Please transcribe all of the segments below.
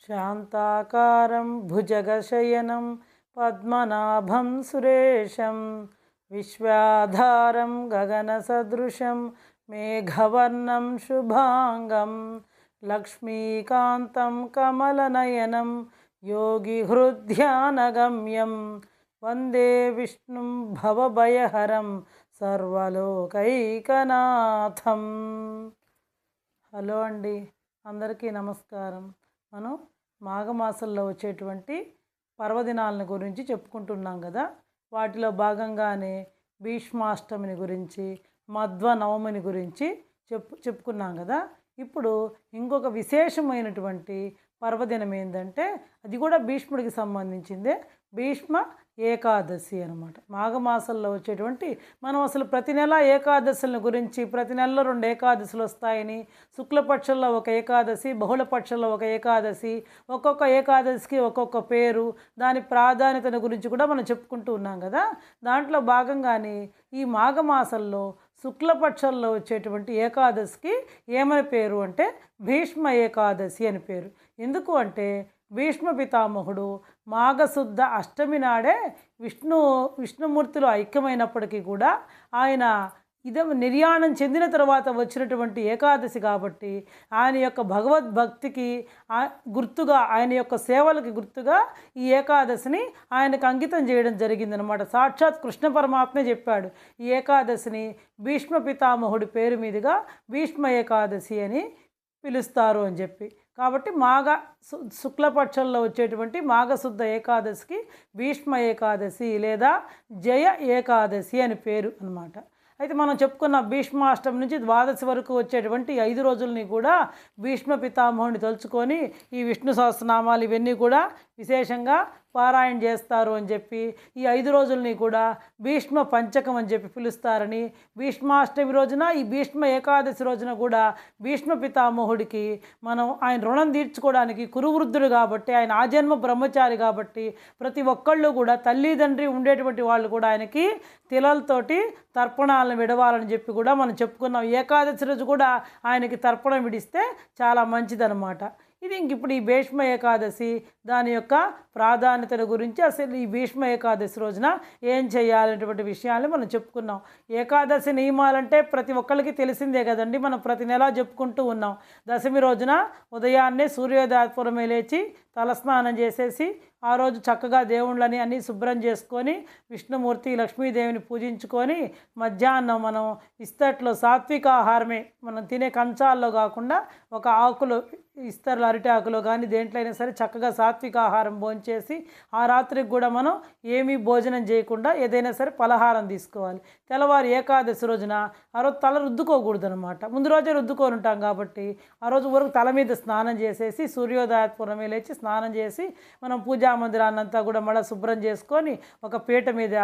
శాంతాకారం భుజగశయనం పద్మనాభం సురేశం విశ్వాధారం గగనసదృశం మేఘవర్ణం శుభాంగం లక్ష్మీకాంతం కమలనయనం యోగిహృద్ధ్యానగమ్యం వందే విష్ణుం భవభయహరం సర్వలోకైకనాథం. హలో అండి, అందరికీ నమస్కారం. మనం మాఘమాసంలో వచ్చేటువంటి పర్వదినాలను గురించి చెప్పుకుంటున్నాం కదా. వాటిలో భాగంగానే భీష్మాష్టమిని గురించి, మధ్వ నవమిని గురించి చెప్పుకున్నాం కదా. ఇప్పుడు ఇంకొక విశేషమైనటువంటి పర్వదినం ఏంటంటే అది కూడా భీష్ముడికి సంబంధించిందే, భీష్మ ఏకాదశి అనమాట. మాఘమాసంలో వచ్చేటువంటి మనం అసలు ప్రతి నెల ఏకాదశుల గురించి, ప్రతి నెలలో 2 ఏకాదశులు వస్తాయని, శుక్లపక్షంలో ఒక ఏకాదశి, బహుళపక్షంలో ఒక ఏకాదశి, ఒక్కొక్క ఏకాదశికి ఒక్కొక్క పేరు, దాని ప్రాధాన్యతను గురించి కూడా మనం చెప్పుకుంటూ ఉన్నాం కదా. దాంట్లో భాగంగానే ఈ మాఘమాసంలో శుక్లపక్షంలో వచ్చేటువంటి ఏకాదశికి ఏమని పేరు అంటే భీష్మ ఏకాదశి అని పేరు. ఎందుకు అంటే భీష్మ పితామహుడు మాఘశుద్ధ అష్టమి నాడే విష్ణుమూర్తిలో ఐక్యమైనప్పటికీ కూడా ఆయన నిర్యాణం చెందిన తర్వాత వచ్చినటువంటి ఏకాదశి కాబట్టి ఆయన యొక్క భగవద్భక్తికి గుర్తుగా, ఆయన యొక్క సేవలకి గుర్తుగా ఈ ఏకాదశిని ఆయనకు అంకితం చేయడం జరిగిందనమాట. సాక్షాత్ కృష్ణ పరమాత్మే చెప్పాడు ఈ ఏకాదశిని భీష్మ పితామహుడి పేరు మీదుగా భీష్మ ఏకాదశి అని పిలుస్తారు అని చెప్పి. కాబట్టి శుక్లపక్షంలో వచ్చేటువంటి మాఘశుద్ధ ఏకాదశికి భీష్మ ఏకాదశి లేదా జయ ఏకాదశి అని పేరు అన్నమాట. అయితే మనం చెప్పుకున్న భీష్మాష్టమి నుంచి ద్వాదశి వరకు వచ్చేటువంటి 5 రోజులని కూడా భీష్మ పితామహుని తలుచుకొని ఈ విష్ణు సహస్రనామాలు ఇవన్నీ కూడా విశేషంగా పారాయణ చేస్తారు అని చెప్పి, ఈ 5 రోజులని కూడా భీష్మ పంచకం అని చెప్పి పిలుస్తారని, భీష్మాష్టమి రోజున ఈ భీష్మ ఏకాదశి రోజున కూడా భీష్మ పితామహుడికి మనం ఆయన రుణం తీర్చుకోవడానికి, కురువృద్ధుడు కాబట్టి, ఆయన ఆజన్మ బ్రహ్మచారి కాబట్టి ప్రతి ఒక్కళ్ళు కూడా తల్లిదండ్రి ఉండేటువంటి వాళ్ళు కూడా ఆయనకి తిలలతోటి తర్పణాలను విడవాలని చెప్పి కూడా మనం చెప్పుకున్నాం. ఏకాదశి రోజు కూడా ఆయనకి తర్పణం విడిస్తే చాలా మంచిదన్నమాట. ఇది ఇప్పుడు ఈ భీష్మ ఏకాదశి దాని యొక్క ప్రాధాన్యతల గురించి, అసలు ఈ భీష్మ ఏకాదశి రోజున ఏం చేయాలనేటువంటి విషయాలు మనం చెప్పుకున్నాం. ఏకాదశి నియమాలంటే ప్రతి ఒక్కరికి తెలిసిందే కదండి, మనం ప్రతి నెలా చెప్పుకుంటూ ఉన్నాం. దశమి రోజున ఉదయాన్నే సూర్యోదయపూర్వమే లేచి తలస్నానం చేసేసి ఆ రోజు చక్కగా దేవుళ్ళని అన్నీ శుభ్రం చేసుకొని విష్ణుమూర్తి లక్ష్మీదేవిని పూజించుకొని మధ్యాహ్నం మనం ఇస్తట్లో సాత్విక ఆహారమే, మనం తినే కంచాల్లో కాకుండా ఒక ఆకులు ఇస్తర్లు అరటి ఆకులో కానీ దేంట్లో అయినా సరే చక్కగా సాత్విక ఆహారం భోంచేసి ఆ రాత్రికి కూడా మనం ఏమీ భోజనం చేయకుండా ఏదైనా సరే పలహారం తీసుకోవాలి. తెల్లవారు ఏకాదశి రోజున ఆ రోజు తల రుద్దుకోకూడదు అనమాట. ముందు రోజే రుద్దుకొని ఉంటాం కాబట్టి ఆ రోజు వరకు తల మీద స్నానం చేసేసి సూర్యోదయపూర్వమే లేచి స్నానం చేసి మనం పూజా మందిరాన్నంతా కూడా మళ్ళీ శుభ్రం చేసుకొని ఒక పీట మీద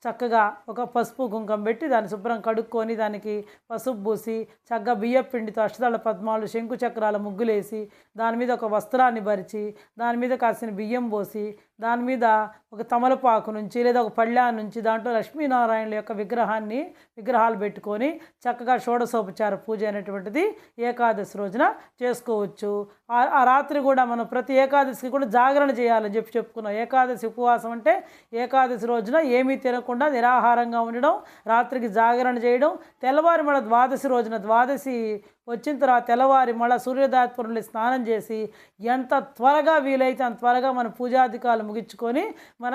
చక్కగా ఒక పసుపు కుంకం పెట్టి దాన్ని శుభ్రం కడుక్కొని దానికి పసుపు పూసి చక్కగా బియ్యం పిండితో అష్టదళ పద్మాలు శంకు చక్రాల ముగ్గులేసి దాని మీద ఒక వస్త్రాన్ని పరిచి దాని మీద కాసిన బియ్యం పోసి దాని మీద ఒక తమలపాకు నుంచి లేదా ఒక పళ్ళా నుంచి దాంట్లో లక్ష్మీనారాయణుల యొక్క విగ్రహాలు పెట్టుకొని చక్కగా షోడశోపచార పూజ అనేటువంటిది ఏకాదశి రోజున చేసుకోవచ్చు. ఆ రాత్రి కూడా మనం ప్రతి ఏకాదశికి కూడా జాగరణ చేయాలని చెప్పుకున్నాం. ఏకాదశి ఉపవాసం అంటే ఏకాదశి రోజున ఏమీ తినకుండా నిరాహారంగా ఉండడం, రాత్రికి జాగరణ చేయడం, తెల్లవారి మన ద్వాదశి రోజున ద్వాదశి వచ్చిన తర్వాత తెల్లవారి మళ్ళీ సూర్యోదయపూర్వమే స్నానం చేసి ఎంత త్వరగా వీలైతే అంత త్వరగా మన పూజాధికారులు ముగించుకొని మన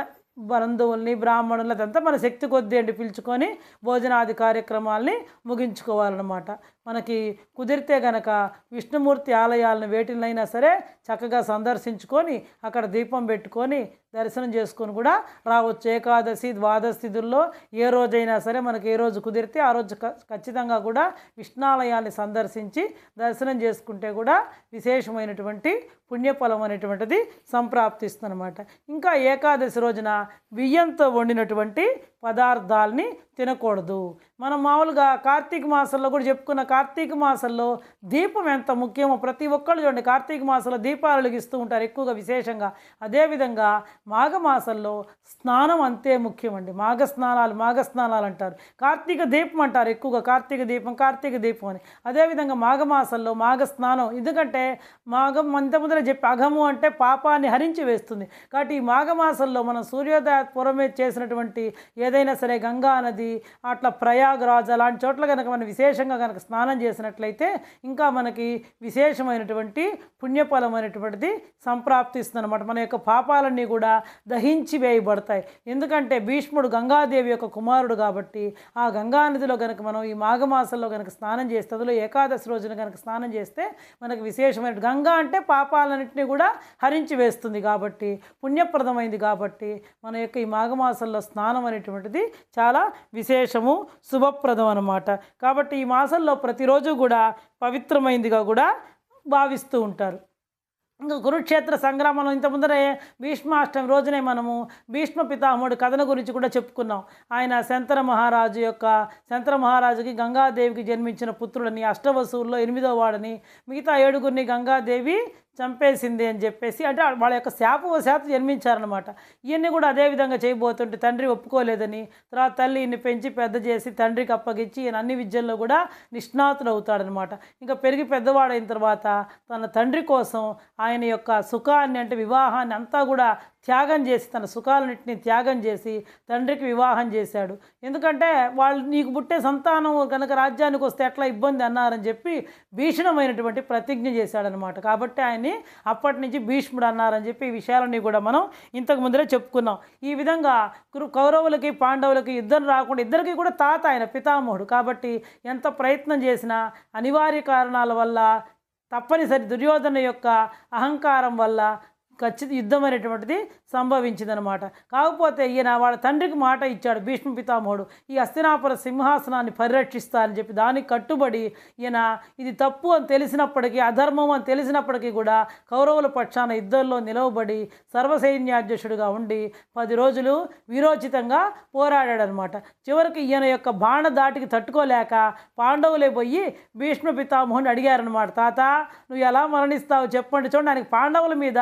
బంధువుల్ని బ్రాహ్మణులు అదంతా మన శక్తి కొద్దీ అండి పిలుచుకొని భోజనాది కార్యక్రమాల్ని ముగించుకోవాలన్నమాట. మనకి కుదిరితే గనక విష్ణుమూర్తి ఆలయాలను వేటినైనా సరే చక్కగా సందర్శించుకొని అక్కడ దీపం పెట్టుకొని దర్శనం చేసుకొని కూడా రావచ్చు. ఏకాదశి ద్వాదశి తిథుల్లో ఏ రోజైనా సరే మనకి ఏ రోజు కుదిరితే ఆ రోజు ఖచ్చితంగా కూడా విష్ణాలయాన్ని సందర్శించి దర్శనం చేసుకుంటే కూడా విశేషమైనటువంటి పుణ్యఫలం అనేటువంటిది సంప్రాప్తిస్తుందన్నమాట. ఇంకా ఏకాదశి రోజున బియ్యంతో వండినటువంటి పదార్థాలని తినకూడదు. మనం మామూలుగా కార్తీక మాసంలో కూడా చెప్పుకున్న కార్తీక మాసంలో దీపం ఎంత ముఖ్యమో ప్రతి ఒక్కళ్ళు చూడండి, కార్తీక మాసంలో దీపాలు వెలిగిస్తూ ఉంటారు ఎక్కువగా విశేషంగా. అదేవిధంగా మాఘమాసంలో స్నానం అంతే ముఖ్యమండి. మాఘస్నానాలు అంటారు, కార్తీక దీపం అంటారు ఎక్కువగా, కార్తీక దీపం అని. అదేవిధంగా మాఘమాసంలో మాఘ స్నానం, ఎందుకంటే మాఘం ముందర చెప్పి అఘము అంటే పాపాన్ని హరించి వేస్తుంది. కాబట్టి ఈ మాఘమాసంలో మనం సూర్యోదయ పూర్వమే చేసినటువంటి ఏదైనా సరే గంగా నది, అట్లా ప్రయాగరాజ్ అలాంటి చోట్ల కనుక మనం విశేషంగా కనుక స్నానం చేసినట్లయితే ఇంకా మనకి విశేషమైనటువంటి పుణ్యఫలమైనటువంటిది సంప్రాప్తిస్తుంది అనమాట. మన యొక్క పాపాలన్నీ కూడా దహించి వేయబడతాయి. ఎందుకంటే భీష్ముడు గంగాదేవి యొక్క కుమారుడు కాబట్టి ఆ గంగా నదిలో కనుక మనం ఈ మాఘమాసంలో కనుక స్నానం చేస్తే, అందులో ఏకాదశి రోజున కనుక స్నానం చేస్తే మనకు విశేషమైన, గంగా అంటే పాపాలన్నింటినీ కూడా హరించి వేస్తుంది కాబట్టి పుణ్యప్రదమైంది కాబట్టి మన యొక్క ఈ మాఘమాసంలో స్నానం అనేటువంటిది చాలా విశేషము, శుభప్రదం అన్నమాట. కాబట్టి ఈ మాసంలో ప్రతిరోజు కూడా పవిత్రమైందిగా కూడా భావిస్తూ ఉంటారు. ఇంకా కురుక్షేత్ర సంగ్రామంలో ఇంత ముందరే భీష్మాష్టమి రోజునే మనము భీష్మ పితామహుడి కథను గురించి కూడా చెప్పుకున్నాం. ఆయన శంతన మహారాజుకి గంగాదేవికి జన్మించిన పుత్రుడని, అష్టవసువుల్లో 8వ వాడని, మిగతా 7గురిని గంగాదేవి చంపేసింది అని చెప్పేసి, అంటే వాళ్ళ యొక్క శాపవశాత్తు జన్మించారనమాట. ఇవన్నీ కూడా అదేవిధంగా చేయబోతుంటే తండ్రి ఒప్పుకోలేదని, తర్వాత తల్లి ఈయన్ని పెంచి పెద్ద చేసి తండ్రికి అప్పగించి ఈయన అన్ని విద్యల్లో కూడా నిష్ణాతుడు అవుతాడనమాట. ఇంకా పెరిగి పెద్దవాడైన తర్వాత తన తండ్రి కోసం ఆయన యొక్క సుఖాన్ని, అంటే వివాహాన్ని అంతా కూడా త్యాగం చేసి, తన సుఖాలన్నింటినీ త్యాగం చేసి తండ్రికి వివాహం చేశాడు. ఎందుకంటే వాళ్ళు నీకు పుట్టే సంతానం కనుక రాజ్యానికి వస్తే ఎట్లా ఇబ్బంది అన్నారని చెప్పి భీషణమైనటువంటి ప్రతిజ్ఞ చేశాడనమాట. కాబట్టి ఆయన్ని అప్పటి నుంచి భీష్ముడు అన్నారని చెప్పి ఈ విషయాలన్నీ కూడా మనం ఇంతకు ముందరే చెప్పుకున్నాం. ఈ విధంగా కౌరవులకి పాండవులకి యుద్ధం రాకుండా ఇద్దరికి కూడా తాత ఆయన పితామహుడు కాబట్టి ఎంత ప్రయత్నం చేసినా అనివార్య కారణాల వల్ల, తప్పనిసరి దుర్యోధన యొక్క అహంకారం వల్ల ఖచ్చిత యుద్ధం అనేటువంటిది సంభవించిందనమాట. కాకపోతే ఈయన వాళ్ళ తండ్రికి మాట ఇచ్చాడు భీష్మ పితామహుడు, ఈ హస్తినాపుర సింహాసనాన్ని పరిరక్షిస్తా అని చెప్పి. దానికి కట్టుబడి ఈయన ఇది తప్పు అని తెలిసినప్పటికీ, అధర్మం అని తెలిసినప్పటికీ కూడా కౌరవుల పక్షాన యుద్ధంలో నిలవబడి సర్వసైన్యాధ్యక్షుడిగా ఉండి 10 రోజులు వీరోచితంగా పోరాడాడనమాట. చివరికి ఈయన యొక్క బాణ దాటికి తట్టుకోలేక పాండవులే పోయి భీష్మ పితామహుడిని అడిగారనమాట, తాత నువ్వు ఎలా మరణిస్తావు చెప్పండి. చూడండి ఆయనకి పాండవుల మీద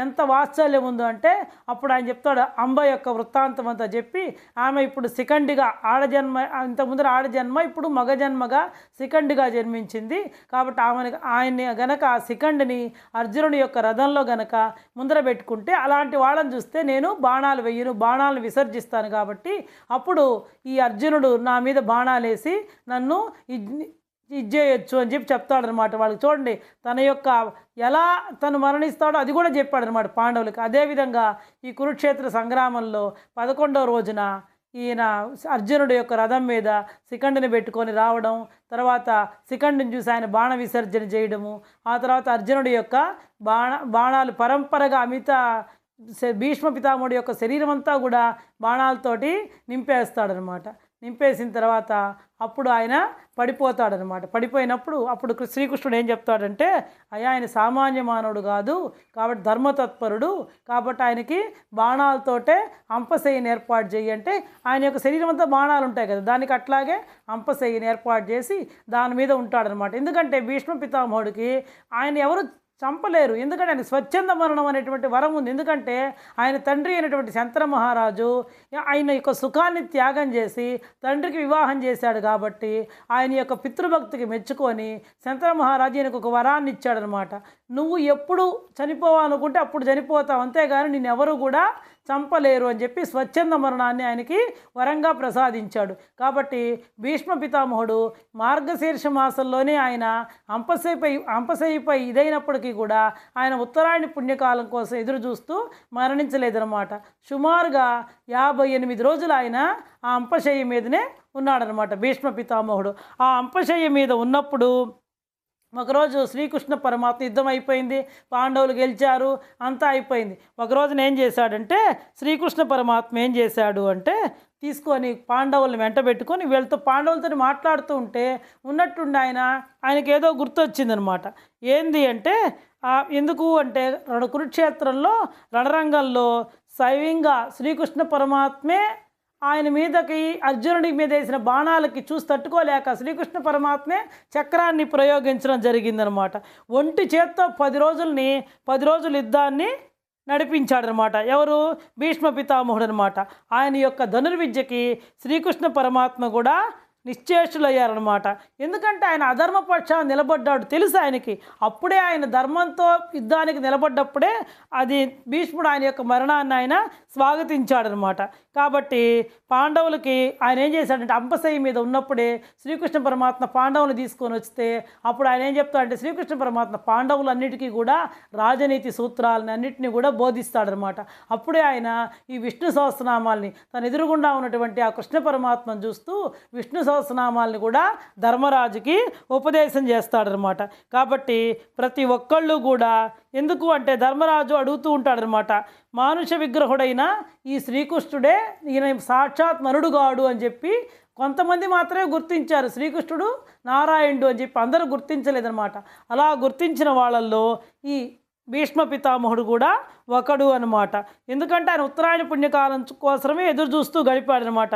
ఎంత వాత్సల్యం ఉందో అంటే అప్పుడు ఆయన చెప్తాడు అంబ యొక్క వృత్తాంతం అంతా చెప్పి, ఆమె ఇప్పుడు శిఖండిగా ఆడజన్మ, ఇంతకుముందు ఆడజన్మ, ఇప్పుడు మగజన్మగా శిఖండిగా జన్మించింది. కాబట్టి ఆయన్ని గనక ఆ శిఖండిని అర్జునుడి యొక్క రథంలో గనక ముందర పెట్టుకుంటే అలాంటి వాళ్ళని చూస్తే నేను బాణాలు వెయ్యను, బాణాలను విసర్జిస్తాను. కాబట్టి అప్పుడు ఈ అర్జునుడు నా మీద బాణాలేసి నన్ను ఇచ్చేయచ్చు అని చెప్పి చెప్తాడనమాట వాళ్ళకి. చూడండి తన యొక్క ఎలా తను మరణిస్తాడో అది కూడా చెప్పాడనమాట పాండవులకి. అదేవిధంగా ఈ కురుక్షేత్ర సంగ్రామంలో 11వ రోజున ఈయన అర్జునుడి యొక్క రథం మీద శిఖండిని పెట్టుకొని రావడం, తర్వాత శిఖండిని చూసి ఆయన బాణ విసర్జన చేయడము, ఆ తర్వాత అర్జునుడి యొక్క బాణాలు పరంపరగా భీష్మ పితామహుడి యొక్క శరీరం అంతా కూడా బాణాలతోటి నింపేస్తాడనమాట. నింపేసిన తర్వాత అప్పుడు ఆయన పడిపోతాడనమాట. పడిపోయినప్పుడు అప్పుడు శ్రీకృష్ణుడు ఏం చెప్తాడంటే, అయ్యా ఆయన సామాన్య మానవుడు కాదు కాబట్టి ధర్మతత్పరుడు, కాబట్టి ఆయనకి బాణాలతోటే అంపశయ్యని ఏర్పాటు చేయి అంటే, ఆయన యొక్క శరీరం అంతా బాణాలు ఉంటాయి కదా, దానికి అట్లాగే అంపశయ్యని ఏర్పాటు చేసి దాని మీద ఉంటాడనమాట. ఎందుకంటే భీష్మ పితామహుడికి ఆయన ఎవరు చంపలేరు, ఎందుకంటే ఆయన స్వచ్ఛంద మరణం అనేటువంటి వరం ఉంది. ఎందుకంటే ఆయన తండ్రి అయినటువంటి శంతన మహారాజు ఆయన యొక్క సుఖాన్ని త్యాగం చేసి తండ్రికి వివాహం చేశాడు కాబట్టి ఆయన యొక్క పితృభక్తికి మెచ్చుకొని శంతన మహారాజు ఆయనకు ఒక వరాన్ని ఇచ్చాడనమాట. నువ్వు ఎప్పుడు చనిపోవాలనుకుంటే అప్పుడు చనిపోతావు, అంతేగాని నిన్నెవరు కూడా చంపలేరు అని చెప్పి స్వచ్ఛంద మరణాన్ని ఆయనకి వరంగా ప్రసాదించాడు. కాబట్టి భీష్మ పితామహుడు మార్గశీర్ష మాసంలోనే ఆయన అంపశయ్యపై ఇదైనప్పటికీ కూడా ఆయన ఉత్తరాయణ పుణ్యకాలం కోసం ఎదురు చూస్తూ మరణించలేదన్నమాట. సుమారుగా 58 రోజులు ఆయన ఆ అంపశయ్య మీదనే ఉన్నాడనమాట భీష్మ పితామహుడు. ఆ అంపశయ్య మీద ఉన్నప్పుడు ఒకరోజు శ్రీకృష్ణ పరమాత్మ యుద్ధం అయిపోయింది, పాండవులు గెలిచారు, అంతా అయిపోయింది. ఒకరోజున ఏం చేశాడంటే శ్రీకృష్ణ పరమాత్మ ఏం చేశాడు అంటే తీసుకొని పాండవులను వెంట పెట్టుకొని వీళ్ళతో పాండవులతో మాట్లాడుతూ ఉంటే ఉన్నట్టుండి ఆయనకి ఏదో గుర్తొచ్చిందనమాట. ఏంది అంటే ఎందుకు అంటే కురుక్షేత్రంలో రణరంగంలో స్వయంగా శ్రీకృష్ణ పరమాత్మే ఆయన మీదకి అర్జునుడి మీద వేసిన బాణాలకి చూసి తట్టుకోలేక శ్రీకృష్ణ పరమాత్మే చక్రాన్ని ప్రయోగించడం జరిగిందనమాట. ఒంటి చేత్తో 10 రోజులు యుద్ధాన్ని నడిపించాడనమాట. ఎవరు? భీష్మ పితామహుడు అనమాట. ఆయన యొక్క ధనుర్విద్యకి శ్రీకృష్ణ పరమాత్మ కూడా నిశ్చేష్టులయ్యారనమాట. ఎందుకంటే ఆయన అధర్మపక్షాన్ని నిలబడ్డాడు తెలుసు ఆయనకి. అప్పుడే ఆయన ధర్మంతో యుద్ధానికి నిలబడ్డప్పుడే అది భీష్ముడు ఆయన యొక్క మరణాన్ని ఆయన స్వాగతించాడనమాట. కాబట్టి పాండవులకి ఆయన ఏం చేశాడంటే అంపశయ్య మీద ఉన్నప్పుడే శ్రీకృష్ణ పరమాత్మ పాండవులు తీసుకొని వస్తే అప్పుడు ఆయన ఏం చెప్తాడంటే శ్రీకృష్ణ పరమాత్మ పాండవులన్నిటికీ కూడా రాజనీతి సూత్రాలని అన్నింటినీ కూడా బోధిస్తాడనమాట. అప్పుడే ఆయన ఈ విష్ణు సహస్రనామాల్ని తన ఎదురుగుండా ఉన్నటువంటి ఆ కృష్ణ పరమాత్మను చూస్తూ విష్ణు సహస్రనామాల్ని కూడా ధర్మరాజుకి ఉపదేశం చేస్తాడనమాట. కాబట్టి ప్రతి ఒక్కళ్ళు కూడా ఎందుకు అంటే ధర్మరాజు అడుగుతూ ఉంటాడనమాట, మానుష విగ్రహుడైన ఈ శ్రీకృష్ణుడే ఈయన సాక్షాత్ నరుడుగాడు అని చెప్పి కొంతమంది మాత్రమే గుర్తించారు. శ్రీకృష్ణుడు నారాయణుడు అని చెప్పి అందరూ గుర్తించలేదన్నమాట. అలా గుర్తించిన వాళ్ళల్లో ఈ భీష్మ పితామహుడు కూడా ఒకడు అనమాట. ఎందుకంటే ఆయన ఉత్తరాయణ పుణ్యకాలం కోసమే ఎదురు చూస్తూ గడిపాడనమాట.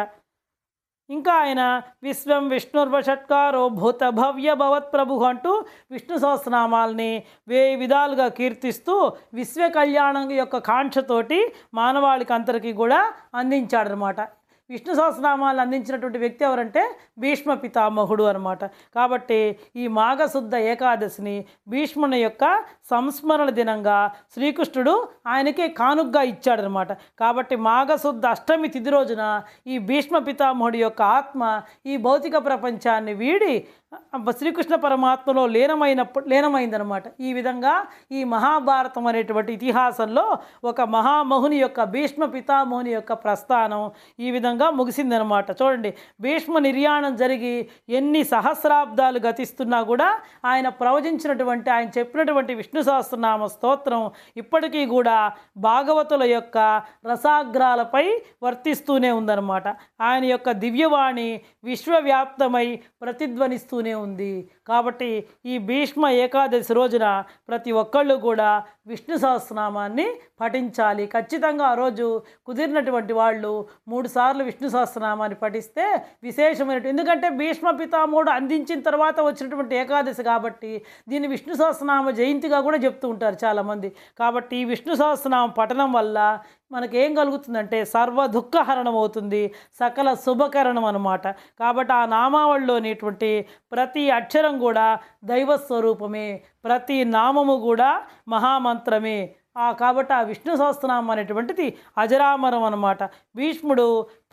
ఇంకా ఆయన విశ్వం విష్ణుర్వషట్కారో భూత భవ్య భవత్ ప్రభు అంటూ విష్ణు సహస్రనామాల్ని 1000 విధాలుగా కీర్తిస్తూ విశ్వ కళ్యాణం యొక్క కాంక్షతోటి మానవాళికి అందరికీ కూడా అందించాడనమాట. విష్ణు సహస్రనామాలను అందించినటువంటి వ్యక్తి ఎవరంటే భీష్మ పితామహుడు అనమాట. కాబట్టి ఈ మాఘశుద్ధ ఏకాదశిని భీష్ముని యొక్క సంస్మరణ దినంగా శ్రీకృష్ణుడు ఆయనకే కానుగ్గా ఇచ్చాడనమాట. కాబట్టి మాఘశుద్ధ అష్టమి తిథి రోజున ఈ భీష్మ పితామహుడి యొక్క ఆత్మ ఈ భౌతిక ప్రపంచాన్ని వీడి శ్రీకృష్ణ పరమాత్మలో లీనమైందనమాట. ఈ విధంగా ఈ మహాభారతం అనేటువంటి ఇతిహాసంలో ఒక మహామహుని యొక్క భీష్మ పితామహుని యొక్క ప్రస్థానం ఈ విధంగా ముగిసిందనమాట. చూడండి, భీష్మ నిర్యాణం జరిగి ఎన్ని సహస్రాబ్దాలు గతిస్తున్నా కూడా ఆయన ప్రవచించినటువంటి ఆయన చెప్పినటువంటి విష్ణు సహస్రనామ స్తోత్రం ఇప్పటికీ కూడా భాగవతుల యొక్క రసాగ్రాలపై వర్తిస్తూనే ఉందన్నమాట. ఆయన యొక్క దివ్యవాణి విశ్వవ్యాప్తమై ప్రతిధ్వనిస్తూనే ఉంది. కాబట్టి ఈ భీష్మ ఏకాదశి రోజున ప్రతి ఒక్కళ్ళు కూడా విష్ణు సహస్రనామాన్ని పఠించాలి. ఖచ్చితంగా ఆ రోజు కుదిరినటువంటి వాళ్ళు 3 సార్లు విష్ణు సహస్రనామాన్ని పఠిస్తే విశేషమైనటువంటి, ఎందుకంటే భీష్మ పితామహుడు అందించిన తర్వాత వచ్చినటువంటి ఏకాదశి కాబట్టి దీన్ని విష్ణు సహస్రనామ జయంతిగా కూడా చెప్తూ ఉంటారు చాలామంది. కాబట్టి ఈ విష్ణు సహస్రనామ పఠనం వల్ల మనకేం కలుగుతుందంటే సర్వ దుఃఖహరణం అవుతుంది, సకల శుభకరణం అన్నమాట. కాబట్టి ఆ నామావళిలోనేటువంటి ప్రతి అక్షరం కూడా దైవస్వరూపమే, ప్రతి నామము కూడా మహామంత్రమే. కాబట్టి ఆ విష్ణు సహస్రనామం అనేటువంటిది అజరామరం అన్నమాట. భీష్ముడు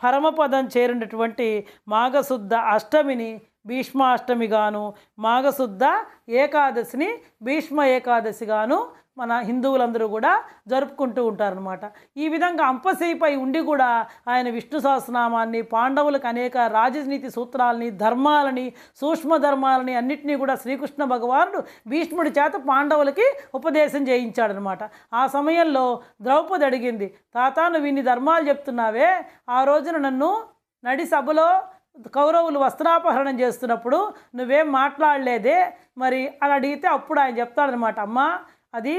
పరమపదం చేరినటువంటి మాఘశుద్ధ అష్టమిని భీష్మాష్టమిగాను, మాఘశుద్ధ ఏకాదశిని భీష్మ ఏకాదశిగాను మన హిందువులందరూ కూడా జరుపుకుంటూ ఉంటారనమాట. ఈ విధంగా అంపశయ్యపై ఉండి కూడా ఆయన విష్ణు సహస్రనామాన్ని పాండవులకు అనేక రాజనీతి సూత్రాలని ధర్మాలని సూక్ష్మ ధర్మాలని అన్నింటినీ కూడా శ్రీకృష్ణ భగవానుడు భీష్ముడి చేత పాండవులకి ఉపదేశం చేయించాడనమాట. ఆ సమయంలో ద్రౌపది అడిగింది, తాత నువ్వు ఇన్ని ధర్మాలు చెప్తున్నావే, ఆ రోజున నన్ను నడి సభలో కౌరవులు వస్త్రాపహరణం చేస్తున్నప్పుడు నువ్వేం మాట్లాడలేదే మరి అని అడిగితే అప్పుడు ఆయన చెప్తాడనమాట, అమ్మా అది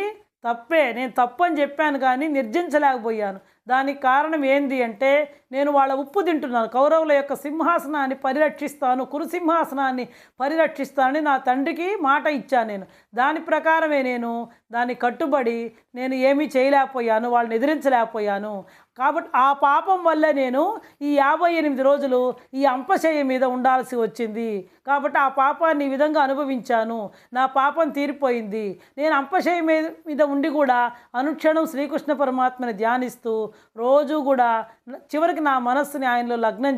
తప్పే, నేను తప్పని చెప్పాను కానీ నిర్జించలేకపోయాను. దానికి కారణం ఏంది అంటే నేను వాళ్ళ ఉప్పు తింటున్నాను. కౌరవుల యొక్క సింహాసనాన్ని పరిరక్షిస్తాను, కురుసింహాసనాన్ని పరిరక్షిస్తానని నా తండ్రికి మాట ఇచ్చాను. నేను దాని ప్రకారమే నేను దాన్ని కట్టుబడి నేను ఏమీ చేయలేకపోయాను, వాళ్ళని ఎదిరించలేకపోయాను. కాబట్టి ఆ పాపం వల్లే నేను ఈ 58 రోజులు ఈ అంపశయ్య మీద ఉండాల్సి వచ్చింది. కాబట్టి ఆ పాపాన్ని ఈ విధంగా అనుభవించాను, నా పాపం తీరిపోయింది. నేను అంపశయ్య మీద ఉండి కూడా అనుక్షణం శ్రీకృష్ణ పరమాత్మని ధ్యానిస్తూ రోజు కూడా చివరికి నా మనస్సుని ఆయనలో లగ్నం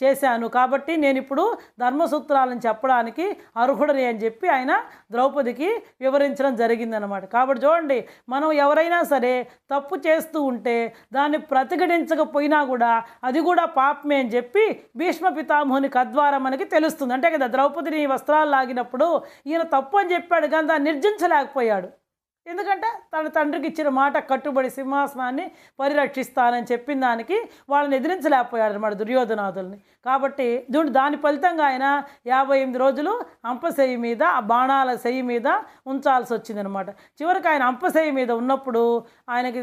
చేశాను. కాబట్టి నేను ఇప్పుడు ధర్మసూత్రాలను చెప్పడానికి అర్హుడని అని చెప్పి ఆయన ద్రౌపదికి వివరించడం జరిగిందనమాట. కాబట్టి చూడండి, మనం ఎవరైనా సరే తప్పు చేస్తూ ఉంటే దాన్ని ప్రతిఘటించకపోయినా కూడా అది కూడా పాపమే అని చెప్పి భీష్మ పితామహుని ద్వారా మనకి తెలుస్తుంది. అంటే కదా ద్రౌపదిని వస్త్రాలు లాగినప్పుడు ఈయన తప్పు అని చెప్పాడు కానీ దాన్ని నిర్జించలేకపోయాడు. ఎందుకంటే తన తండ్రికి ఇచ్చిన మాట కట్టుబడి సింహాసనాన్ని పరిరక్షిస్తానని చెప్పిన దానికి వాళ్ళని ఎదిరించలేకపోయాడు అనమాట దుర్యోధనాదుల్ని. కాబట్టి దాని ఫలితంగా ఆయన 58 రోజులు అంపశయ్య మీద, ఆ బాణాల శయ్యి మీద ఉంచాల్సి వచ్చిందనమాట. చివరికి ఆయన అంపశయ్య మీద ఉన్నప్పుడు ఆయనకి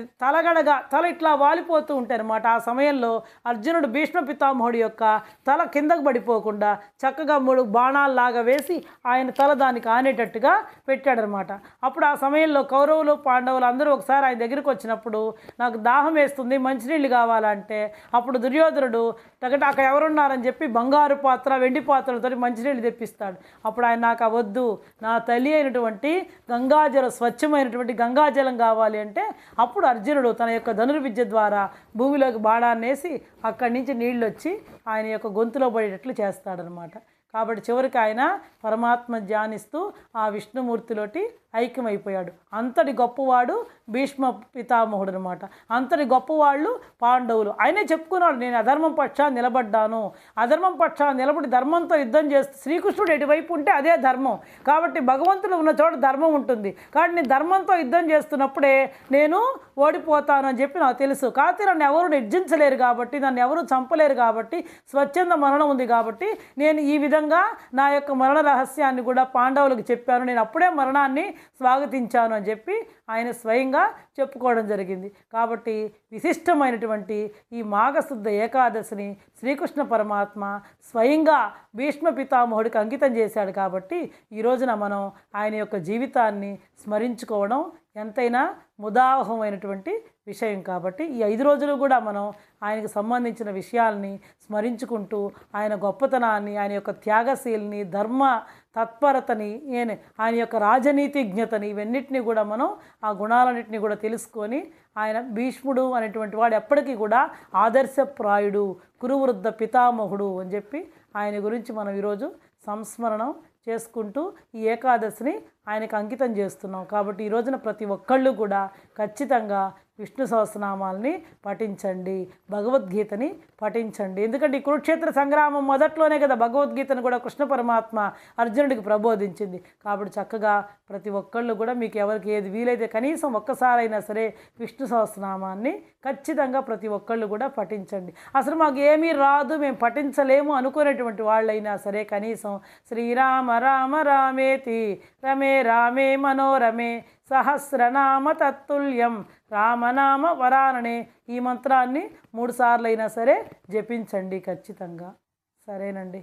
తల ఇట్లా వాలిపోతూ ఉంటారనమాట. ఆ సమయంలో అర్జునుడు భీష్మ పితామహుడి యొక్క తల కిందకు పడిపోకుండా చక్కగా 3 బాణాల్లాగా వేసి ఆయన తల దానికి ఆనేటట్టుగా పెట్టాడనమాట. అప్పుడు ఆ సమయంలో కౌరవులు పాండవులు అందరూ ఒకసారి ఆయన దగ్గరికి వచ్చినప్పుడు నాకు దాహం వేస్తుంది, మంచినీళ్ళు కావాలంటే అప్పుడు దుర్యోధనుడు అక్కడ ఎవరున్నారని చెప్పి బంగారు పాత్ర, వెండి పాత్రలతో మంచినీళ్ళు తెప్పిస్తాడు. అప్పుడు ఆయన నాకు అవద్దు, నా తల్లి అయినటువంటి గంగాజలం, స్వచ్ఛమైనటువంటి గంగాజలం కావాలి అంటే అప్పుడు అర్జునుడు తన యొక్క ధనుర్విద్య ద్వారా భూమిలోకి బాణాన్ని వేసి అక్కడి నుంచి నీళ్ళు వచ్చి ఆయన యొక్క గొంతులో పడేటట్లు చేస్తాడనమాట. కాబట్టి చివరికి ఆయన పరమాత్మ ధ్యానిస్తూ ఆ విష్ణుమూర్తిలోటి ఐక్యమైపోయాడు. అంతటి గొప్పవాడు భీష్మ పితామహుడు అనమాట. అంతటి గొప్పవాళ్ళు పాండవులు. ఆయనే చెప్పుకున్నాడు, నేను అధర్మం పక్షాన్ని నిలబడ్డాను, అధర్మం పక్షాన్ని నిలబడి ధర్మంతో యుద్ధం చేస్తూ, శ్రీకృష్ణుడు ఎటువైపు ఉంటే అదే ధర్మం. కాబట్టి భగవంతుడు ఉన్న చోట ధర్మం ఉంటుంది. కాబట్టి నేను ధర్మంతో యుద్ధం చేస్తున్నప్పుడే నేను ఓడిపోతాను అని చెప్పి నాకు తెలుసు. కాకపోతే నన్ను ఎవరు నిర్జించలేరు కాబట్టి, నన్ను ఎవరు చంపలేరు కాబట్టి, స్వచ్ఛంద మరణం ఉంది కాబట్టి నేను ఈ విధంగా నా యొక్క మరణ రహస్యాన్ని కూడా పాండవులకు చెప్పాను, నేను అప్పుడే మరణాన్ని స్వాగతించాను అని చెప్పి ఆయన స్వయంగా చెప్పుకోవడం జరిగింది. కాబట్టి విశిష్టమైనటువంటి ఈ మాఘశుద్ధ ఏకాదశిని శ్రీకృష్ణ పరమాత్మ స్వయంగా భీష్మ పితామహుడికి అంకితం చేశాడు. కాబట్టి ఈ రోజున మనం ఆయన యొక్క జీవితాన్ని స్మరించుకోవడం ఎంతైనా ముదావహమైనటువంటి విషయం. కాబట్టి ఈ 5 రోజులు కూడా మనం ఆయనకు సంబంధించిన విషయాల్ని స్మరించుకుంటూ ఆయన గొప్పతనాన్ని, ఆయన యొక్క త్యాగశీలిని, ధర్మ తత్పరతని, ఆయన యొక్క రాజనీతిజ్ఞతని, ఇవన్నిటినీ కూడా మనం ఆ గుణాలన్నింటినీ కూడా తెలుసుకొని ఆయన భీష్ముడు అనేటువంటి వాడు ఎప్పటికీ కూడా ఆదర్శప్రాయుడు, కురువృద్ధ పితామహుడు అని చెప్పి ఆయన గురించి మనం ఈరోజు సంస్మరణం చేసుకుంటూ ఈ ఏకాదశిని ఆయనకు అంకితం చేస్తున్నాం. కాబట్టి ఈ రోజున ప్రతి ఒక్కళ్ళు కూడా ఖచ్చితంగా విష్ణు సహస్రనామాల్ని పఠించండి, భగవద్గీతని పఠించండి. ఎందుకంటే ఈ కురుక్షేత్ర సంగ్రామం మొదట్లోనే కదా భగవద్గీతను కూడా కృష్ణ పరమాత్మ అర్జునుడికి ప్రబోధించింది. కాబట్టి చక్కగా ప్రతి ఒక్కళ్ళు కూడా మీకు ఎవరికి ఏది వీలైతే కనీసం ఒక్కసారైనా సరే విష్ణు సహస్రనామాన్ని ఖచ్చితంగా ప్రతి ఒక్కళ్ళు కూడా పఠించండి. అసలు మాకు ఏమీ రాదు, మేము పఠించలేము అనుకునేటువంటి వాళ్ళైనా సరే కనీసం శ్రీరామ రామ రామేతి రమే రామే మనోరమే సహస్రనామ తత్తుల్యం రామనామ వరాననే ఈ మంత్రాన్ని 3 సార్లు అయినా సరే జపించండి ఖచ్చితంగా. సరేనండి.